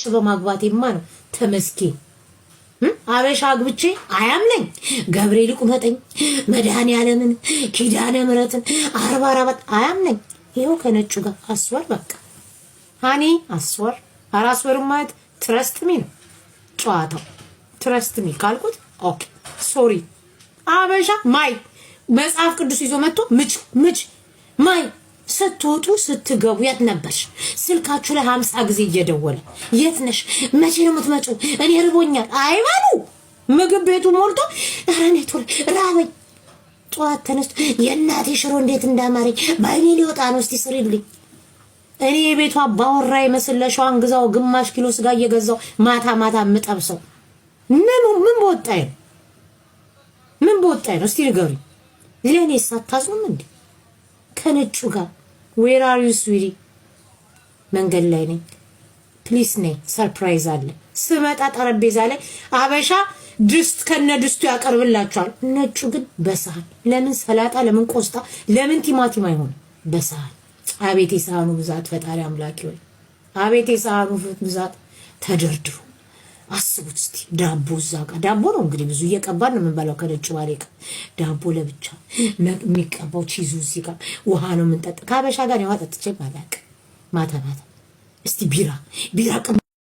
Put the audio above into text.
በማግባቴማ ነው ተመስገን። አበሻ አግብቼ አያምነኝ ገብርኤል ቁመጠኝ መድኃኒዓለምን ኪዳነ ምሕረትን 44 አያምነኝ። ይኸው ከነጩ ጋር አስወር በቃ ሃኒ አስወር አራስወር ማለት ትረስት ሚ ነው ጨዋታው። ትረስት ሚ ካልኩት ኦኬ ሶሪ። አበሻ ማይ መጽሐፍ ቅዱስ ይዞ መጥቶ ምጭ ማይ ስትወጡ ስትገቡ የት ነበርሽ? ስልካችሁ ላይ 50 ጊዜ እየደወለ የት ነሽ? መቼ ነው የምትመጪው? እኔ ርቦኛል አይባሉ። ምግብ ቤቱ ሞልቶ ኧረ እኔ ቶሎ ራበኝ። ጠዋት ተነስቶ የእናቴ ሽሮ እንዴት እንዳማረኝ ባይኔ ሊወጣ ነው እስቲ ስሪልኝ። እኔ የቤቷ ባወራ ይመስል ለሸዋን ግዛው ግማሽ ኪሎ ስጋ እየገዛው ማታ የምጠብሰው ምን በወጣኝ ነው? ምን በወጣኝ ነው? እስቲ ንገሩኝ። ለኔ ሳታዝኑም እንዴ? ከነጩ ጋር ዌር አር ዩ ስዊቲ? መንገድ ላይ ነኝ ፕሊስ ነኝ። ሰርፕራይዝ አለ ስመጣ ጠረጴዛ ላይ አበሻ ድስት ከነ ድስቱ ያቀርብላችኋል። ነጩ ግን በሳህን ለምን ሰላጣ፣ ለምን ቆስጣ፣ ለምን ቲማቲም አይሆን? በሳህን። አቤት የሳህኑ ብዛት ፈጣሪ አምላክ ሆይ፣ አቤት የሳህኑ ብዛት ተደርድሩ። አስቡት እስቲ ዳቦ እዛ ጋር ዳቦ ነው እንግዲህ ብዙ እየቀባን ነው የምንበላው ከነጭ ባሌ ጋር ዳቦ ለብቻ የሚቀባው ቺዙ እዚህ ጋር ውሃ ነው የምንጠጣ። ከአበሻ ጋር ነው ጠጥቼ ማላቅ ማታ እስቲ ቢራ